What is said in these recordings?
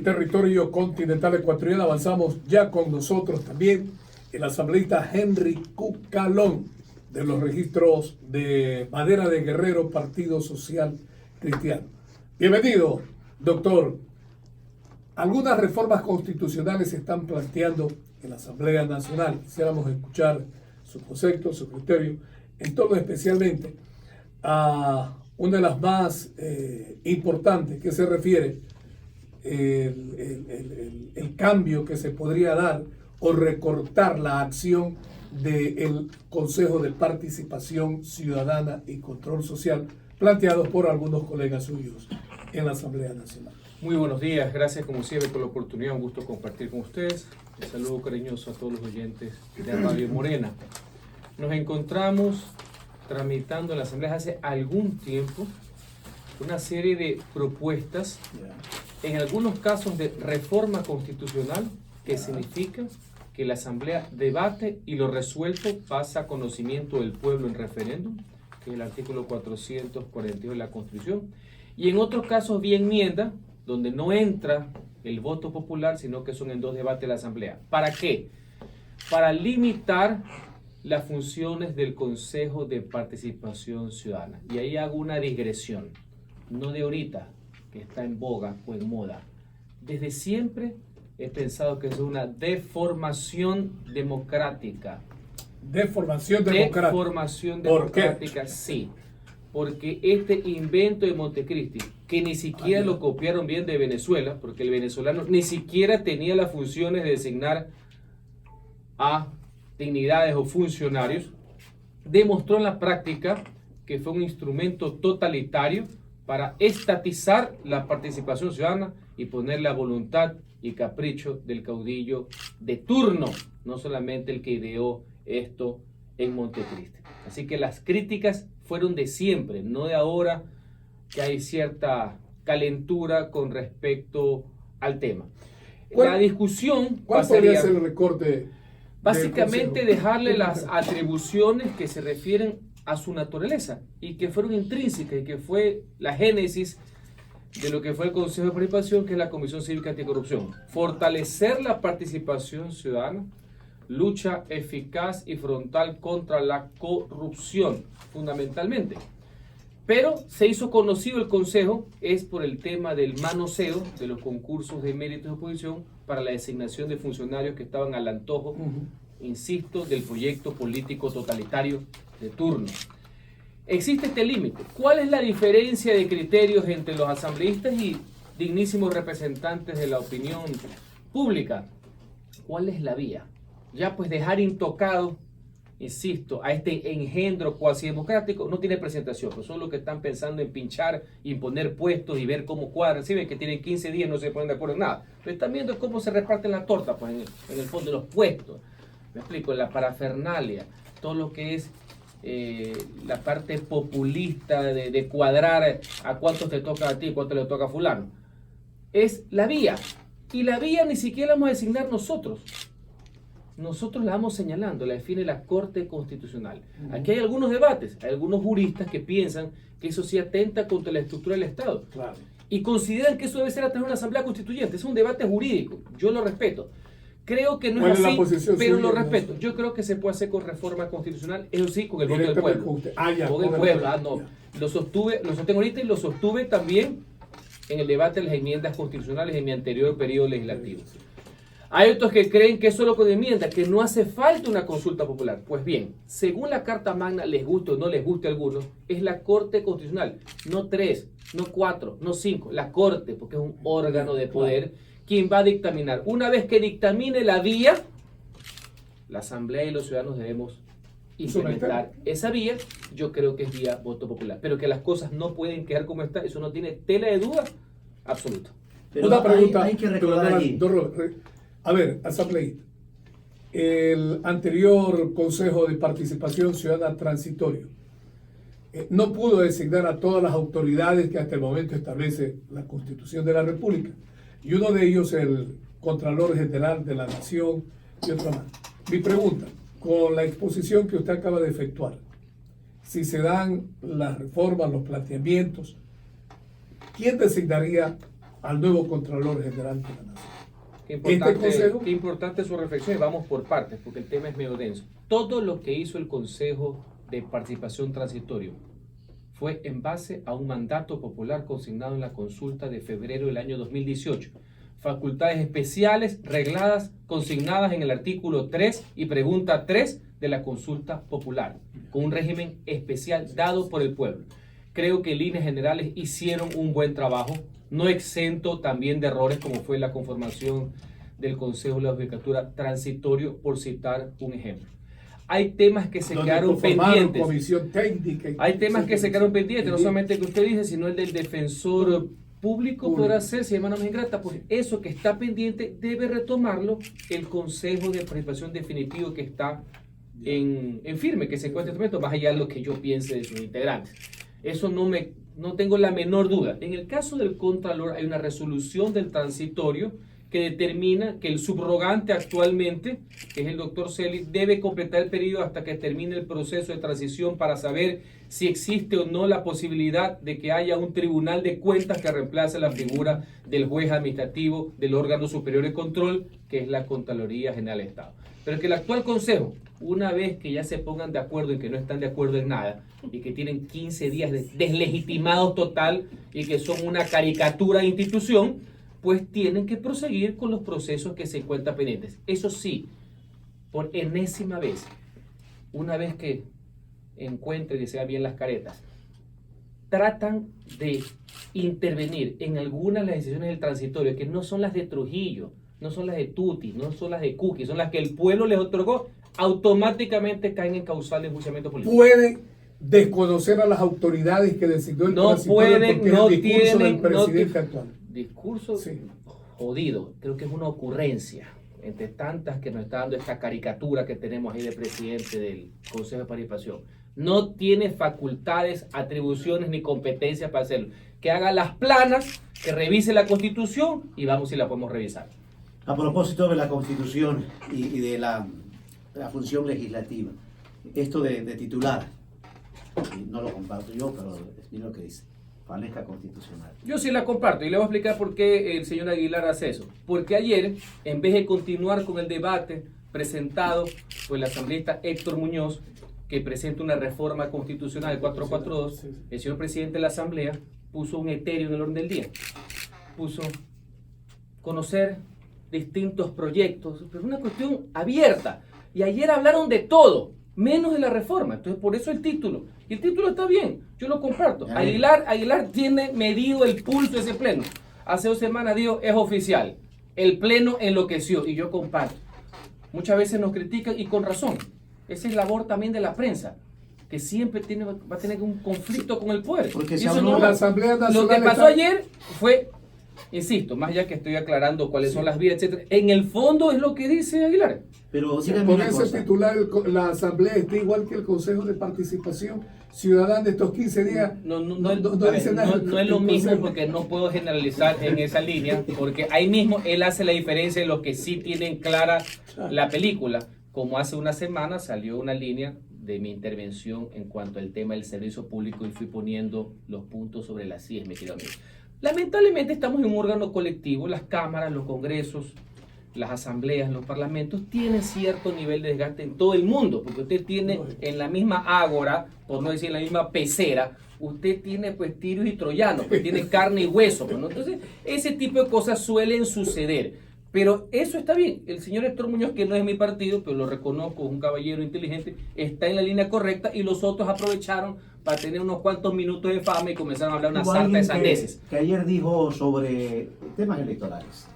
el territorio continental ecuatoriano. Avanzamos ya con nosotros también el asambleísta Henry Cucalón, de los registros de Madera de Guerrero, Partido Social Cristiano. Bienvenido, doctor. Algunas reformas constitucionales se están planteando en la Asamblea Nacional. Quisiéramos escuchar su concepto, su criterio, en torno especialmente a una de las más importantes, que se refiere el cambio que se podría dar o recortar la acción del Consejo de Participación Ciudadana y Control Social, planteados por algunos colegas suyos en la Asamblea Nacional. Muy buenos días, gracias como siempre por la oportunidad, un gusto compartir con ustedes. Un saludo cariñoso a todos los oyentes de Radio Morena. Nos encontramos tramitando en la Asamblea hace algún tiempo una serie de propuestas, en algunos casos de reforma constitucional, que significa que la Asamblea debate y lo resuelto pasa a conocimiento del pueblo en referéndum, que es el artículo 442 de la Constitución, y en otros casos vía enmienda, donde no entra el voto popular, sino que son en dos debates de la Asamblea. ¿Para qué? Para limitar las funciones del Consejo de Participación Ciudadana. Y ahí hago una digresión, no de ahorita, que está en boga o en moda. Desde siempre he pensado que es una deformación democrática. Deformación democrática. Deformación democrática, sí. Porque este invento de Montecristi, que ni siquiera lo copiaron bien de Venezuela, porque el venezolano ni siquiera tenía las funciones de designar a dignidades o funcionarios, demostró en la práctica que fue un instrumento totalitario para estatizar la participación ciudadana y poner la voluntad y capricho del caudillo de turno, no solamente el que ideó esto en Montecristi. Así que las críticas fueron de siempre, no de ahora que hay cierta calentura con respecto al tema. La discusión ¿Cuál podría ser el recorte? Básicamente dejarle las atribuciones que se refieren a su naturaleza y que fueron intrínsecas y que fue la génesis de lo que fue el Consejo de Participación, que es la Comisión Cívica Anticorrupción. Fortalecer la participación ciudadana, lucha eficaz y frontal contra la corrupción, fundamentalmente. Pero se hizo conocido el Consejo es por el tema del manoseo de los concursos de méritos de oposición para la designación de funcionarios que estaban al antojo, insisto, del proyecto político totalitario de turno. Existe este límite. ¿Cuál es la diferencia de criterios entre los asambleístas y dignísimos representantes de la opinión pública? ¿Cuál es la vía? Ya pues dejar intocado, insisto, a este engendro cuasi democrático no tiene presentación, pues son los que están pensando en pinchar, imponer puestos y ver cómo cuadran. Si ven que tienen 15 días no se ponen de acuerdo en nada, pero están viendo cómo se reparten la torta, pues en el fondo de los puestos. Me explico, la parafernalia, todo lo que es la parte populista de cuadrar a cuántos te toca a ti, cuánto le toca a fulano. Es la vía, y la vía ni siquiera la vamos a designar nosotros. Nosotros la vamos señalando, la define la Corte Constitucional. Aquí hay algunos debates, hay algunos juristas que piensan que eso sí atenta contra la estructura del Estado. Claro. Y consideran que eso debe ser a través de una asamblea constituyente. Es un debate jurídico, yo lo respeto. Creo que no es así, pero lo respeto. Yo creo que se puede hacer con reforma constitucional, eso sí, con el voto del pueblo. Con el pueblo, no. Lo sostengo ahorita y lo sostuve también en el debate de las enmiendas constitucionales en mi anterior periodo legislativo. Hay otros que creen que es solo con enmiendas, que no hace falta una consulta popular. Pues bien, según la Carta Magna, les guste o no les guste a algunos, es la Corte Constitucional, no 3, no 4, no 5, la Corte, porque es un órgano de poder, quien va a dictaminar. Una vez que dictamine la vía, la Asamblea y los ciudadanos debemos implementar esa vía. Yo creo que es vía voto popular, pero que las cosas no pueden quedar como está, eso no tiene tela de duda absoluta. Pero una pregunta, hay que recordar allí. A ver, asambleísta, el anterior Consejo de Participación Ciudadana transitorio no pudo designar a todas las autoridades que hasta el momento establece la Constitución de la República, y uno de ellos el Contralor General de la Nación y otro más. Mi pregunta, con la exposición que usted acaba de efectuar, si se dan las reformas, los planteamientos, ¿quién designaría al nuevo Contralor General de la Nación. Qué importante su reflexión, y vamos por partes, porque el tema es medio denso. Todo lo que hizo el Consejo de Participación Transitorio fue en base a un mandato popular consignado en la consulta de febrero del año 2018. Facultades especiales regladas, consignadas en el artículo 3 y pregunta 3 de la consulta popular, con un régimen especial dado por el pueblo. Creo que en líneas generales hicieron un buen trabajo, no exento también de errores como fue la conformación del Consejo de la Judicatura Transitorio, por citar un ejemplo. Hay temas que se quedaron pendientes. Comisión técnica. Hay temas que se quedaron pendientes, no solamente el que usted dice, sino el del defensor público podrá ser, si de mano más ingrata, pues eso que está pendiente debe retomarlo el Consejo de Participación Definitivo que está en firme, que se encuentra en este momento, más allá de lo que yo piense de sus integrantes. Eso no tengo la menor duda. En el caso del Contralor hay una resolución del transitorio que determina que el subrogante actualmente, que es el doctor Celis, debe completar el periodo hasta que termine el proceso de transición para saber si existe o no la posibilidad de que haya un tribunal de cuentas que reemplace la figura del juez administrativo del órgano superior de control, que es la Contraloría General del Estado. Pero que el actual Consejo, una vez que ya se pongan de acuerdo en que no están de acuerdo en nada y que tienen 15 días de deslegitimados total y que son una caricatura de institución, pues tienen que proseguir con los procesos que se encuentran pendientes. Eso sí, por enésima vez, una vez que encuentren y sean bien las caretas, tratan de intervenir en algunas de las decisiones del transitorio, que no son las de Trujillo, no son las de Tuti, no son las de Cookie, son las que el pueblo les otorgó, automáticamente caen en causal de enjuiciamiento político. Pueden desconocer a las autoridades que designó el transitorio porque no el discurso tienen, del presidente actual. Discurso Sí. jodido, creo que es una ocurrencia entre tantas que nos está dando esta caricatura que tenemos ahí de presidente del Consejo de Participación. No tiene facultades, atribuciones ni competencias para hacerlo. Que haga las planas, que revise la Constitución y vamos si la podemos revisar. A propósito de la Constitución y de la función legislativa, esto de titular, no lo comparto yo, pero es lo que dice. Faneja constitucional. Yo sí la comparto y le voy a explicar por qué el señor Aguilar hace eso. Porque ayer, en vez de continuar con el debate presentado por el asambleísta Héctor Muñoz, que presenta una reforma constitucional, el 442, el señor presidente de la Asamblea puso un etéreo en el orden del día. Puso conocer distintos proyectos, pero una cuestión abierta. Y ayer hablaron de todo, menos de la reforma. Entonces, por eso el título. Y el título está bien, yo lo comparto. Aguilar tiene medido el pulso de ese pleno. Hace 2 semanas dijo, es oficial. El pleno enloqueció y yo comparto. Muchas veces nos critican y con razón. Esa es labor también de la prensa, que siempre va a tener un conflicto con el poder. Porque y se eso habló no, de la Asamblea Nacional. lo que pasó ayer fue, insisto, más ya que estoy aclarando cuáles son las vías, etc. En el fondo es lo que dice Aguilar. Pero dígame Con una ese cosa. titular, la Asamblea está igual que el Consejo de Participación Ciudadana de estos 15 días. No Dice nada. es lo mismo, porque no puedo generalizar en esa línea, porque ahí mismo él hace la diferencia en los que sí tienen clara la película, como hace una semana salió una línea de mi intervención en cuanto al tema del servicio público y fui poniendo los puntos sobre las sillas, mi querido amigo. Lamentablemente estamos en un órgano colectivo, las cámaras, los congresos, las asambleas, los parlamentos tienen cierto nivel de desgaste en todo el mundo, porque usted tiene en la misma ágora, por no decir en la misma pecera, usted tiene pues tiros y troyanos, pues tiene carne y hueso, pues, ¿no? Entonces ese tipo de cosas suelen suceder, pero eso está bien. El señor Héctor Muñoz, que no es mi partido, pero lo reconozco, es un caballero inteligente, está en la línea correcta y los otros aprovecharon para tener unos cuantos minutos de fama y comenzaron a hablar una sarta de sandeces. Que ayer dijo sobre temas electorales,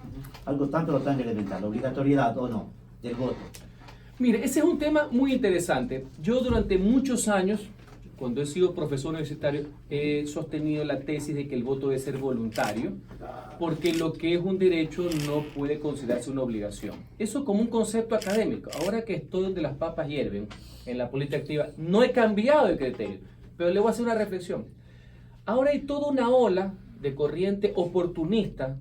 algo tan pero tan elemental, la obligatoriedad o no del voto. Mire, ese es un tema muy interesante. Yo durante muchos años, cuando he sido profesor universitario, he sostenido la tesis de que el voto debe ser voluntario, porque lo que es un derecho no puede considerarse una obligación. Eso como un concepto académico. Ahora que estoy donde las papas hierven, en la política activa, no he cambiado de criterio, pero le voy a hacer una reflexión. Ahora hay toda una ola de corriente oportunista,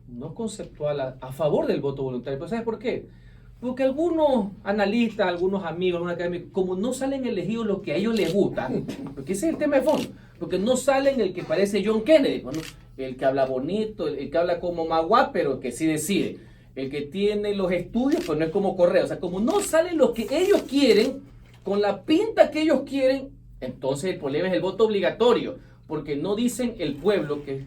no conceptual, a favor del voto voluntario. ¿Pero sabes por qué? Porque algunos analistas, algunos amigos, algunos académicos, como no salen elegidos los que a ellos les gusta, porque ese es el tema de fondo, porque no salen el que parece John Kennedy, bueno, el que habla bonito, el que habla como Magua, pero que sí decide, el que tiene los estudios, pues no es como Correa, o sea, como no salen los que ellos quieren, con la pinta que ellos quieren, entonces el problema es el voto obligatorio, porque no dicen el pueblo, que es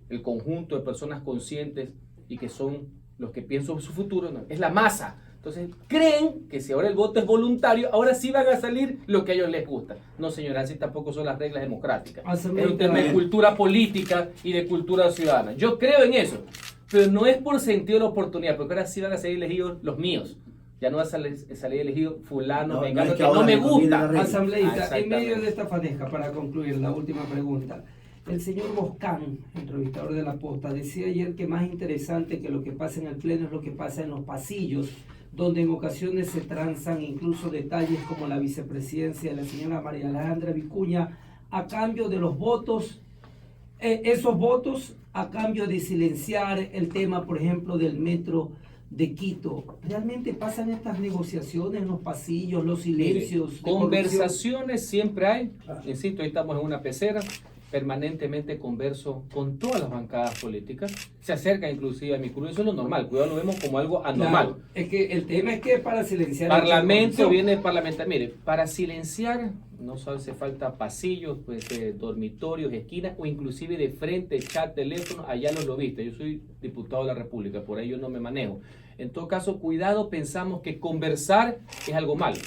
el conjunto de personas conscientes y que son los que piensan sobre su futuro, no, es la masa. Entonces creen que si ahora el voto es voluntario, ahora sí van a salir lo que a ellos les gusta. No, señora, así tampoco son las reglas democráticas. Es un tema de cultura política y de cultura ciudadana. Yo creo en eso, pero no es por sentido de la oportunidad, porque ahora sí van a salir elegidos los míos. Ya no va a salir elegido fulano, vengano, que no me gusta. Asambleísta, en medio de esta faneja, para concluir, la última pregunta. El señor Boscán, entrevistador de La Posta, decía ayer que más interesante que lo que pasa en el Pleno es lo que pasa en los pasillos, donde en ocasiones se transan incluso detalles como la vicepresidencia de la señora María Alejandra Vicuña a cambio de los votos, esos votos a cambio de silenciar el tema, por ejemplo, del metro de Quito. ¿Realmente pasan estas negociaciones en los pasillos, los silencios? Mire, conversaciones siempre hay. Insisto, ahí estamos en una pecera. Permanentemente converso con todas las bancadas políticas. Se acerca inclusive a mi curul. Eso es lo normal. Cuidado, lo vemos como algo anormal. Claro, es que el tema es que para silenciar... Parlamento viene parlamentario. Mire, para silenciar no solo hace falta pasillos, pues, dormitorios, esquinas o inclusive de frente, chat, teléfono. Allá lo viste. Yo soy diputado de la República, por ahí yo no me manejo. En todo caso, cuidado, pensamos que conversar es algo malo.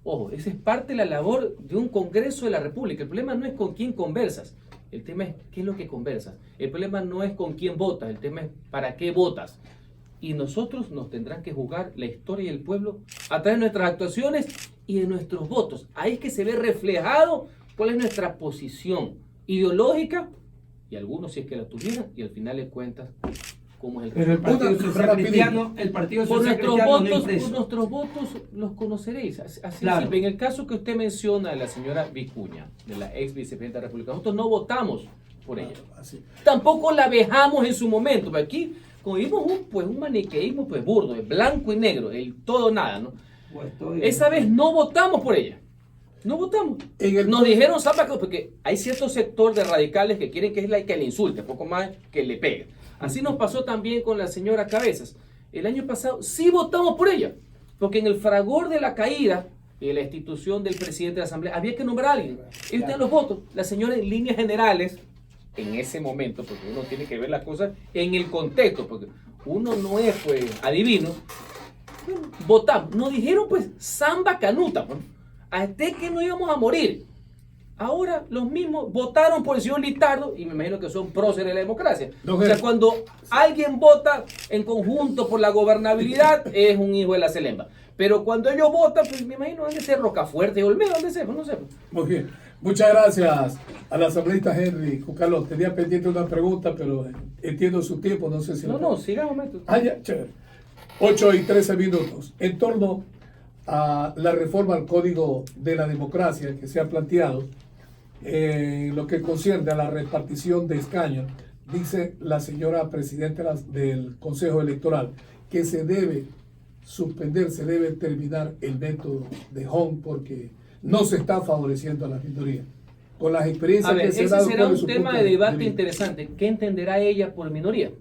Ojo, esa es parte de la labor de un Congreso de la República. El problema no es con quién conversas, el tema es qué es lo que conversas. El problema no es con quién votas, el tema es para qué votas. Y nosotros nos tendrán que juzgar la historia y el pueblo a través de nuestras actuaciones y de nuestros votos. Ahí es que se ve reflejado cuál es nuestra posición ideológica, y algunos si es que la tuvieran, y al final de cuentas, cómo es el Pero el Partido Social Cristiano, el Partido Social Cristiano no por nuestros votos los conoceréis. Así claro. simple. En el caso que usted menciona de la señora Vicuña, de la ex vicepresidenta de la República, nosotros no votamos por ella. Tampoco la vejamos en su momento. Pero aquí, como vimos un maniqueísmo pues burdo, de blanco y negro, el todo nada, ¿no? Esa vez no votamos por ella. No votamos. Nos dijeron, porque hay cierto sector de radicales que quieren que le insulte, poco más que le pegue. Así nos pasó también con la señora Cabezas. El año pasado sí votamos por ella, porque en el fragor de la caída de la institución del presidente de la Asamblea había que nombrar a alguien. Ellos tienen los votos. La señora en líneas generales, en ese momento, porque uno tiene que ver las cosas en el contexto, porque uno no es pues adivino, bueno, votamos. Nos dijeron pues samba canuta, pues, hasta que no íbamos a morir. Ahora los mismos votaron por el señor Litardo y me imagino que son próceres de la democracia. O sea, cuando alguien vota en conjunto por la gobernabilidad es un hijo de la celemba. Pero cuando ellos votan, pues me imagino han de ser Rocafuerte, Olmedo, han de ser, no sé. Muy bien. Muchas gracias al asambleísta Henry Cucalón. Tenía pendiente una pregunta, pero entiendo su tiempo, no sé si... No, sigamos. Ya, chévere. 8:13. En torno a la reforma al Código de la Democracia que se ha planteado, lo que concierne a la repartición de escaños, dice la señora presidenta del Consejo Electoral que se debe suspender, se debe terminar el método de Hong porque no se está favoreciendo a la minoría. Con las experiencias que se han dado. Ese será un tema de debate interesante. ¿Qué entenderá ella por minoría?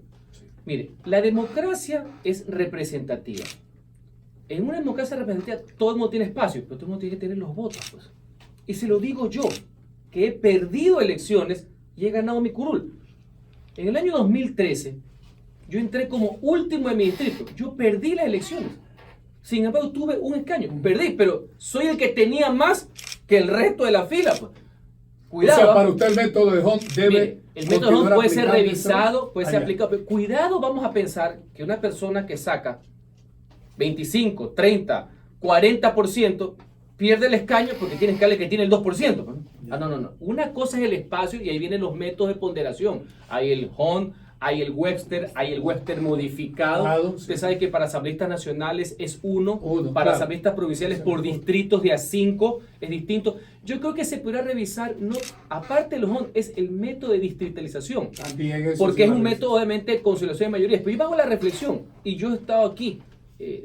Mire, la democracia es representativa. En una democracia representativa todo el mundo tiene espacio, pero todo el mundo tiene que tener los votos, pues. Y se lo digo yo, que he perdido elecciones y he ganado mi curul. En el año 2013, yo entré como último en mi distrito. Yo perdí las elecciones. Sin embargo, tuve un escaño. Perdí, pero soy el que tenía más que el resto de la fila, pues. Cuidado. O sea, para usted el método de Hong debe... Mire, el método de Hong puede ser revisado, puede ser aplicado. Pero cuidado, vamos a pensar que una persona que saca 25, 30, 40% pierde el escaño porque tiene escala que tiene el 2%. No. Una cosa es el espacio y ahí vienen los métodos de ponderación. Hay el Hong, hay el Webster, modificado. Usted sabe que para asambleístas nacionales es 1, para asambleístas provinciales por distritos de A5 es distinto. Yo creo que se podrá revisar, no, aparte de los Hong, es el método de distritalización. También porque es un método obviamente de conciliación de mayorías. Pero yo hago la reflexión, y yo he estado aquí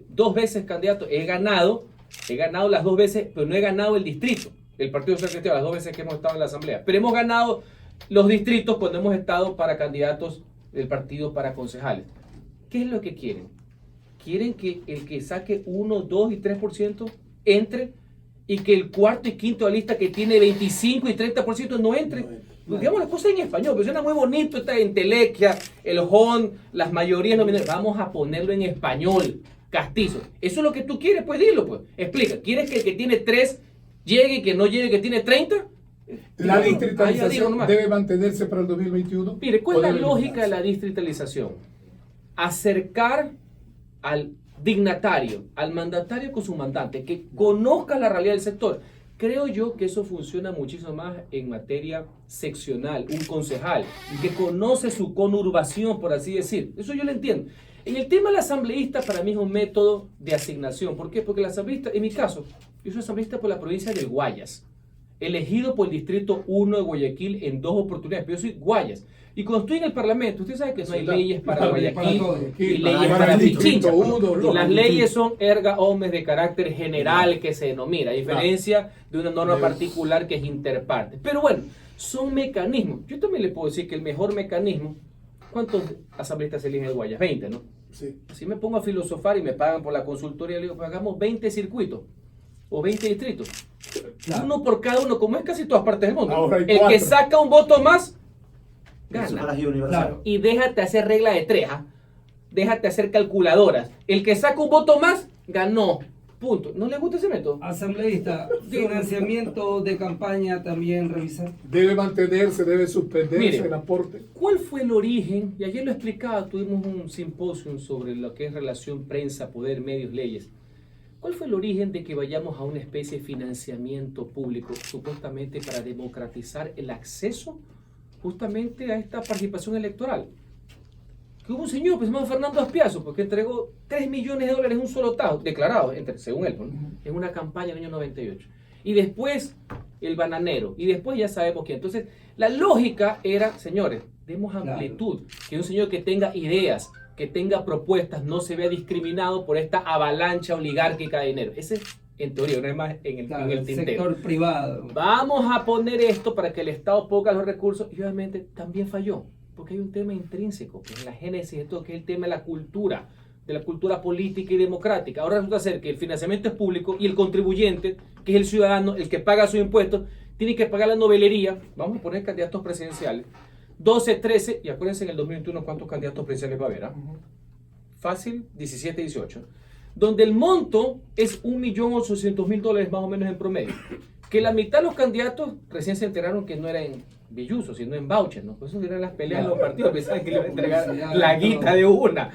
2 veces candidato, he ganado las 2 veces, pero no he ganado el distrito. el Partido Social Cristiano, las 2 veces que hemos estado en la Asamblea. Pero hemos ganado los distritos cuando hemos estado para candidatos del partido para concejales. ¿Qué es lo que quieren? Quieren que el que saque 1, 2 y 3% entre y que el cuarto y quinto de la lista que tiene 25 y 30% no entre. Digamos las cosas en español, pero suena muy bonito esta entelequia, el JON, las mayorías nominales. Vamos a ponerlo en español, castizo. ¿Eso es lo que tú quieres? Pues dilo, pues. Explica. ¿Quieres que el que tiene 3 llegue y que no llegue el que tiene 30? ¿La distritalización debe mantenerse para el 2021? Mire, ¿cuál es la lógica de la distritalización? Acercar al dignatario, al mandatario con su mandante, que conozca la realidad del sector. Creo yo que eso funciona muchísimo más en materia seccional, un concejal, que conoce su conurbación, por así decir. Eso yo lo entiendo. En el tema del asambleísta, para mí es un método de asignación. ¿Por qué? Porque el asambleísta, en mi caso, yo soy asambleísta por la provincia del Guayas, elegido por el distrito 1 de Guayaquil en 2 oportunidades, pero yo soy Guayas. Y cuando estoy en el Parlamento, usted sabe que no hay leyes para Guayaquil y leyes para Pichincha. Las leyes son erga omnes de carácter general que se denomina, a diferencia de una norma particular que es interparte. Pero bueno, son mecanismos. Yo también le puedo decir que el mejor mecanismo, ¿cuántos asambleístas eligen el Guayas? 20, ¿no? Sí. Si me pongo a filosofar y me pagan por la consultoría, le digo, pues hagamos 20 circuitos o 20 distritos. Claro. Uno por cada uno, como es casi todas partes del mundo. El 4. Que saca un voto más, gana. Claro. Y déjate hacer regla de 3, ¿ah? Déjate hacer calculadoras. El que saca un voto más, ganó. Punto. ¿No le gusta ese método? Asambleísta, financiamiento de campaña también revisar. Debe mantenerse, debe suspenderse el aporte. ¿Cuál fue el origen? Y ayer lo explicaba, tuvimos un simposio sobre lo que es relación prensa, poder, medios, leyes. ¿Cuál fue el origen de que vayamos a una especie de financiamiento público, supuestamente para democratizar el acceso justamente a esta participación electoral? Que hubo un señor que se llama Fernando Aspiazo, porque entregó $3 millones en un solo tajo, declarado, según él, ¿no? En una campaña en el año 98. Y después el bananero, y después ya sabemos quién. Entonces, la lógica era, señores, demos amplitud, que un señor que tenga ideas, que tenga propuestas, no se vea discriminado por esta avalancha oligárquica de dinero. Ese es, en teoría, no es más en el tintero. Sector privado. Vamos a poner esto para que el Estado ponga los recursos, y obviamente también falló, porque hay un tema intrínseco, que es la génesis de todo, que es el tema de la cultura política y democrática. Ahora resulta ser que el financiamiento es público y el contribuyente, que es el ciudadano, el que paga sus impuestos, tiene que pagar la novelería. Vamos a poner candidatos presidenciales. 12, 13, y acuérdense en el 2021 cuántos candidatos presidenciales va a haber, ¿ah? Fácil, 17, 18. Donde el monto es $1.800.000 más o menos en promedio. Que la mitad de los candidatos recién se enteraron que no era en billuso, sino en voucher, ¿no? Por eso eran las peleas de los partidos, pensaban que le iban a entregar la guita de una.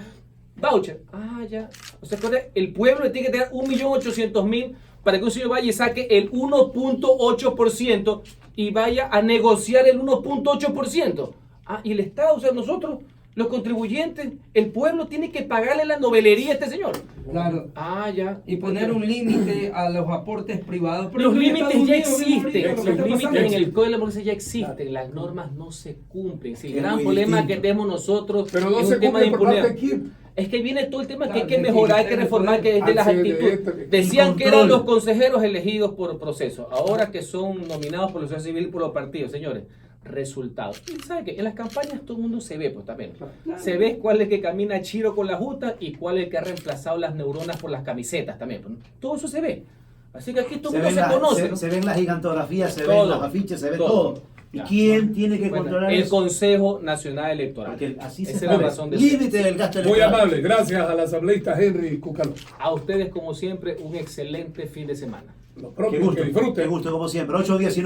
Voucher. Ah, ya. O sea, el pueblo le tiene que tener 1.800.000 para que un señor vaya y saque el 1.8% y vaya a negociar el 1.8%. Ah, y el Estado, o sea, nosotros, los contribuyentes, el pueblo tiene que pagarle la novelería a este señor. Claro. Ah, ya. Y poner un límite a los aportes privados. Pero los límites ya existen. Los límites en el Código de la Democracia ya existen. Las normas no se cumplen. Si el gran problema que tenemos nosotros pero no es se un tema de impunidad. ¿Quién? Es que viene todo el tema que hay que mejorar, hay que reformar, que es de las actitudes. Decían que eran los consejeros elegidos por proceso, ahora que son nominados por la sociedad civil y por los partidos, señores. Resultados. Y sabe que en las campañas todo el mundo se ve, pues también. Se ve cuál es el que camina chiro con la justa y cuál es el que ha reemplazado las neuronas por las camisetas también. Pues, ¿no? Todo eso se ve. Así que aquí todo el mundo se conoce. ¿No? Se ven las gigantografías, se ven los afiches, se ve todo. ¿Y quién tiene que controlar el eso? Consejo Nacional Electoral. Porque así Esa se es la razón de límite del gasto electoral. Muy amable. Gracias al asambleísta Henry Cucalón. A ustedes, como siempre, un excelente fin de semana. Lo propio, que disfruten. Qué gusto, como siempre. 8:19.